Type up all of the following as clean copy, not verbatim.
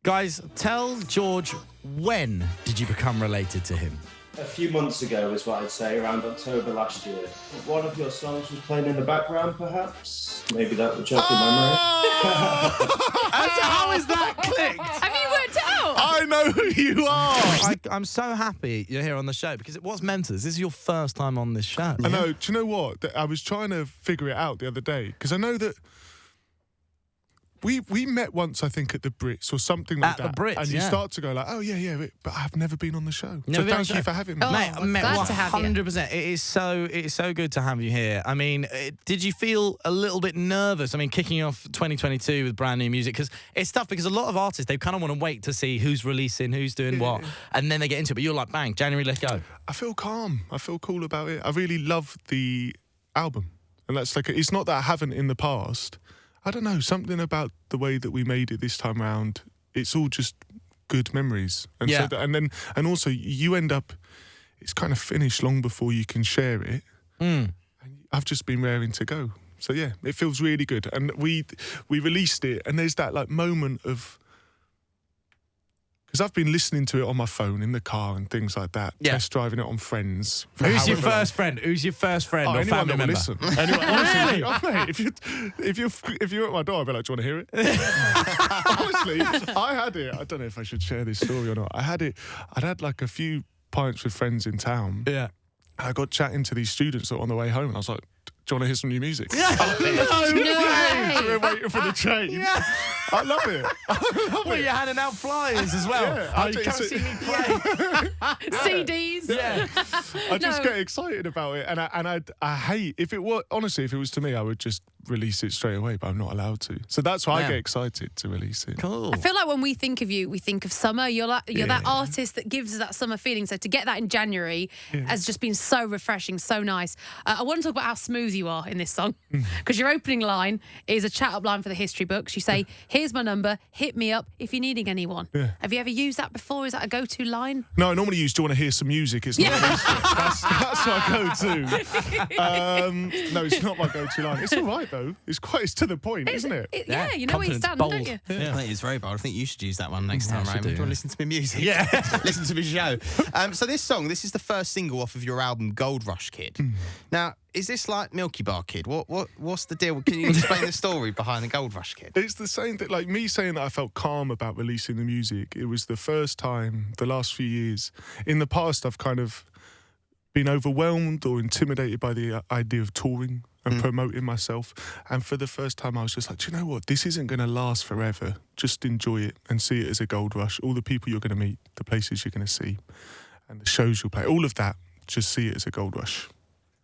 Guys, tell George, when did you become related to him? A few months ago is what I'd say, around October last year. One of your songs was playing in the background, perhaps. Maybe that would jog your memory. How is that clicked? Have you worked it out? I know who you are. I'm so happy you're here on the show because it was mental. This is your first time on this show. I know. Do you know what? I was trying to figure it out the other day because I know that we met once, I think, at the Brits or something like that. At the Brits, and you start to go like, oh yeah, but I've never been on the show. Never been on thank the you show. for having me. Oh, Mate, glad to have you. 100%. It is so good to have you here. I mean, did you feel a little bit nervous? I mean, kicking off 2022 with brand new music, because it's tough because a lot of artists, they kind of want to wait to see who's releasing, who's doing what, and then they get into it. But you're like, bang, January, let's go. I feel calm. I feel cool about it. I really love the album, and that's like it's not that I haven't in the past. I don't know, something about the way that we made it this time around. It's all just good memories, and and also you end up. It's kind of finished long before you can share it. And I've just been raring to go. So yeah, it feels really good. And we released it, and there's that like moment of. Because I've been listening to it on my phone in the car and things like that, test driving it on friends. Who's your first friend? Who's your first friend or family member? Listen. Anyone, honestly, mate, if you're at my door, I'd be like, do you want to hear it? Honestly, I had it. I don't know if I should share this story or not. I'd had like a few pints with friends in town. Yeah. I got chatting to these students on the way home, and I was like, do you want to hear some new music? No way. We're waiting for the train. Yeah. I love it. Well, you're handing out flyers as well. Yeah, You come see me play. CDs. Yeah. I just get excited about it, and I hate if it were honestly if it was to me, I would just release it straight away, but I'm not allowed to. So that's why I get excited to release it. Cool. I feel like when we think of you, we think of summer. You're that artist that gives us that summer feeling. So to get that in January has just been so refreshing, so nice. I want to talk about how smooth you are in this song, because your opening line is a chat-up line for the history books. You say, "Here's my number. Hit me up if you're needing anyone." Yeah. Have you ever used that before? Is that a go-to line? No, I normally use, do you want to hear some music? It's not that's my go-to. No, it's not my go-to line. It's all right, though. It's to the point, isn't it? Yeah, you know where you stand, bold. don't you? Yeah. I think it's very bold. I think you should use that one next time, Raymond. Do you want to listen to my music? Yeah. Listen to my show. So this is the first single off of your album, Gold Rush Kid. Now, is this like Milky Bar Kid? What's the deal? Can you explain the story behind the Gold Rush Kid? It's the same thing. Like me saying that I felt calm about releasing the music. It was the first time, the last few years. In the past, I've kind of been overwhelmed or intimidated by the idea of touring and promoting myself. And for the first time, I was just like, do you know what? This isn't going to last forever. Just enjoy it and see it as a gold rush. All the people you're going to meet, the places you're going to see, and the shows you'll play, all of that, just see it as a gold rush.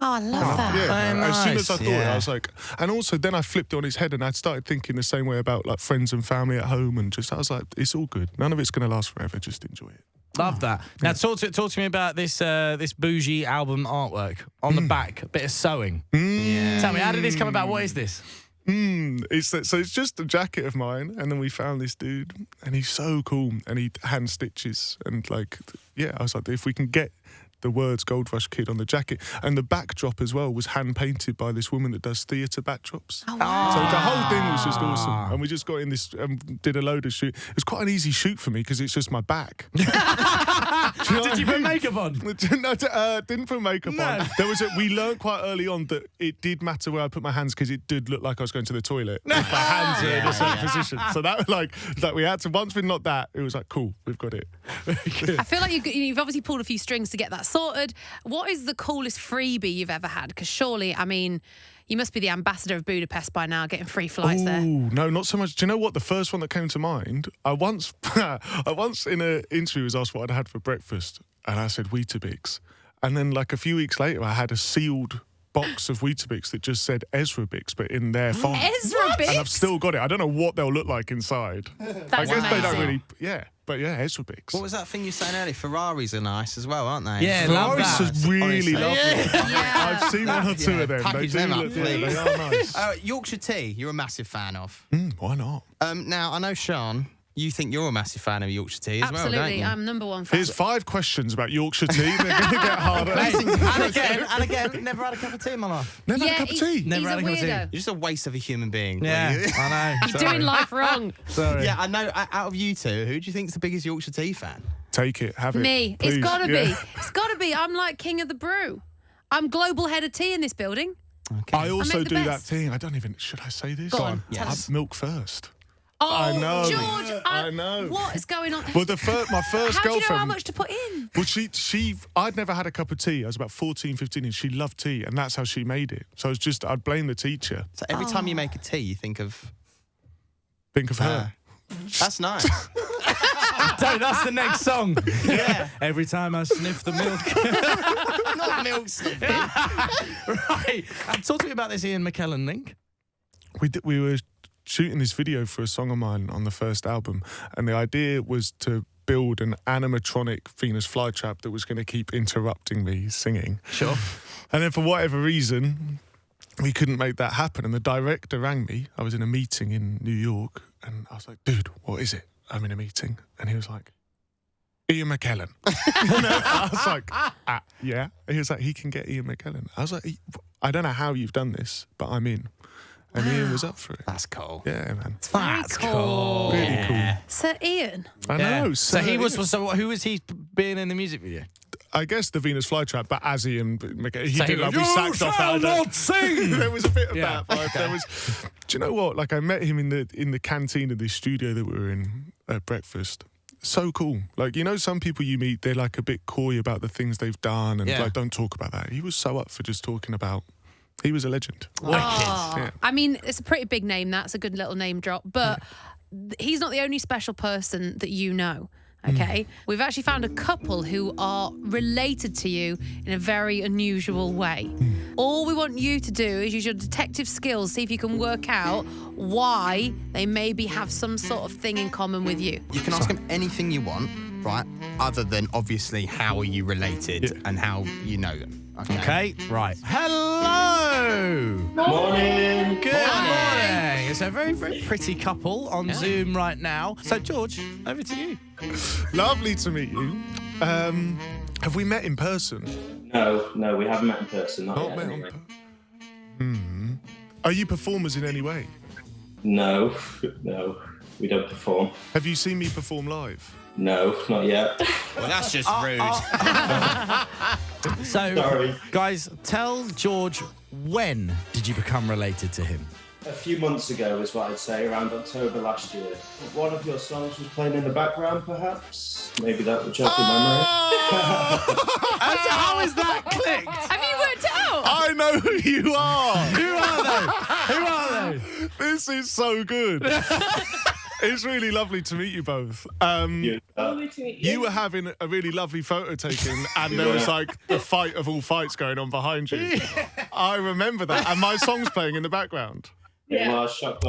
Oh, I love that. Yeah, as soon as I nice. thought it, I was like, and also then I flipped it on his head and I started thinking the same way about like friends and family at home, and I was like, it's all good. None of it's going to last forever. Just enjoy it. Love that. Now, talk to me about this bougie album artwork. On the back, a bit of sewing. Tell me, how did this come about? What is this? It's just a jacket of mine, and then we found this dude, and he's so cool, and he hand stitches, and like, I was like, if we can get the words Gold Rush Kid on the jacket, and the backdrop as well was hand painted by this woman that does theatre backdrops. Oh, wow. So the whole thing was just awesome, and we just got in this did a load of shoot. It was quite an easy shoot for me because it's just my back. Did you put makeup on? No, didn't put makeup on. We learned quite early on that it did matter where I put my hands because it did look like I was going to the toilet if my hands were in a certain position. So that was like we had to, once we knocked that, it was like, cool, we've got it. I feel like you've obviously pulled a few strings to get that sorted. What is the coolest freebie you've ever had? Because surely, I mean, you must be the ambassador of Budapest by now, getting free flights there. No, not so much. Do you know what? The first one that came to mind, I once in an interview was asked what I'd had for breakfast, and I said Weetabix. And then like a few weeks later, I had a sealed box of Weetabix that just said Ezra Bix, but in their font. Ezra Bix? And I've still got it. I don't know what they'll look like inside. I guess they don't really. Yeah, but yeah, Ezra Bix. What was that thing you were saying earlier? Ferraris are nice as well, aren't they? Yeah, love Ferraris that. is really lovely. Yeah. I've seen one or two of them. They Package do them up, look, please. they are nice. Yorkshire tea, you're a massive fan of. Why not? Now, I know Sean you think you're a massive fan of Yorkshire tea as well, don't Absolutely, you? I'm number one fan. Here's 5 questions about Yorkshire tea. They're going to get harder. and again, never had a cup of tea in my life. Never had a cup of tea. Never He's had a a cup of tea. weirdo. You're just a waste of a human being. Yeah, Well, I know. You're Sorry. doing life wrong. Sorry. yeah, I know. Out of you two, who do you think's the biggest Yorkshire tea fan? Take it, have it. Me. please. It's gotta Yeah. be. It's gotta be. I'm like king of the brew. I'm global head of tea in this building. Okay. I also make the do that best. thing. I don't even. Should I say this? Go on, Yeah. tell us. Milk first. Oh, I know. George. I know. What is going on? Well, my first How do you know girlfriend. how much to put in? Well, I'd never had a cup of tea. I was about 14, 15, and she loved tea, and that's how she made it. So I'd blame the teacher. So every time you make a tea, you think of. Think of her. That's nice. That's the next song. Yeah. Every time I sniff the milk. Not milk sniffing. Right. Talk to me about this Ian McKellen link. We were shooting this video for a song of mine on the first album, and the idea was to build an animatronic Venus flytrap that was going to keep interrupting me singing. Sure. And then for whatever reason, we couldn't make that happen. And the director rang me. I was in a meeting in New York, and I was like, dude, what is it? I'm in a meeting. And he was like, Ian McKellen. I was like, yeah. He was like, he can get Ian McKellen. I was like, I don't know how you've done this, but I'm in. And Ian was up for it. That's cool. Yeah, man. That's cool. Really cool. Sir Ian. I Yeah. know. So he was. So who was he being in the music video? I guess the Venus flytrap, but as Ian McKellen, he So did he like goes, we "You sacked off shall out not sing!" There was a bit of Yeah. that vibe. There was. Do you know what? Like I met him in the canteen of this studio that we were in at breakfast. So cool. Like, you know, some people you meet, they're like a bit coy about the things they've done and Yeah. like don't talk about that. He was so up for just talking about. He was a legend. Wicked. Yeah. I mean, it's a pretty big name. That's a good little name drop. But he's not the only special person that you know. Okay, we've actually found a couple who are related to you in a very unusual way. All we want you to do is use your detective skills, see if you can work out why they maybe have some sort of thing in common with you. You can ask him anything you want, right? Other than obviously how are you related and how you know them. Okay, right. Hello. Morning. Good morning. It's a very, very pretty couple on Zoom right now. So, George, over to you. Lovely to meet you. Have we met in person? No, we haven't met in person. Not Not yet, met anyway. Are you performers in any way? No, we don't perform. Have you seen me perform live? No, not yet. Well, that's just rude. So, Sorry. guys, tell George, when did you become related to him? A few months ago is what I'd say, around October last year. One of your songs was playing in the background, perhaps. Maybe that would jog your memory. How is that clicked? Have you worked it out? I know who you are. Who are they? Who are they? This is so good. It's really lovely to meet you both. You were having a really lovely photo taken, and there was like the fight of all fights going on behind you. I remember that, and my song's playing in the background. Yeah, well, I was shocked.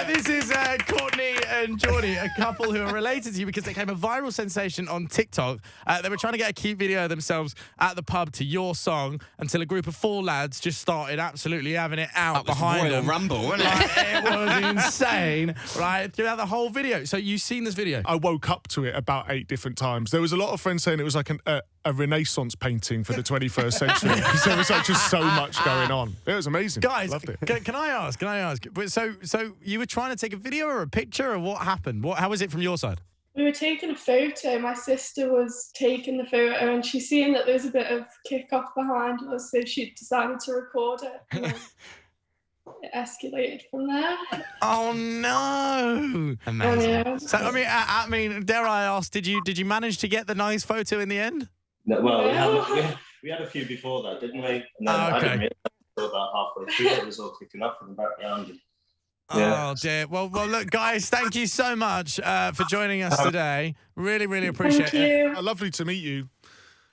This is Courtney and Geordie, a couple who are related to you because they became a viral sensation on TikTok. They were trying to get a cute video of themselves at the pub to your song until a group of 4 lads just started absolutely having it out That was behind Royal them. Rumble, wasn't it? Like, it was insane, right? Throughout the whole video. So you've seen this video? I woke up to it about 8 different times. There was a lot of friends saying it was like a Renaissance painting for the 21st century because there was like just so much going on. It was amazing. Guys, Loved it. can I ask? But so you were trying to take a video or a picture, or what happened? How was it from your side? We were taking a photo. My sister was taking the photo and she seen that there was a bit of kick-off behind us, so she decided to record it. And then it escalated from there. Oh no! Amazing. Yeah. So I mean, dare I ask? Did you manage to get the nice photo in the end? No, well, we had a few before that, didn't we? And then I didn't realise until about halfway through it was all kicking off in the background. And, yeah. Oh dear. Well, look, guys, thank you so much for joining us today. Really, really appreciate Thank you. Lovely to meet you.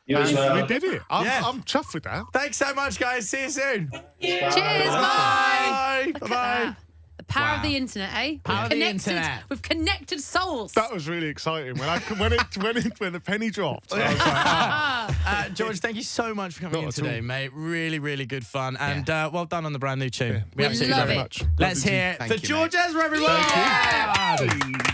You as And well. we did it. Yeah. I'm chuffed with that. Thanks so much, guys. See you soon. Cheers, Bye. bye. Bye. Look at Bye. that. The power of Wow. the internet, eh? Power of the internet. We've connected souls. That was really exciting when the penny dropped. I was like, George, thank you so much for coming Not in at today, all. mate. Really, really good fun. And well done on the brand new tune. Yeah. We We absolutely love love it. very much. Let's Lovely to- hear Thank for you, George mate. Ezra, everyone. Thank you.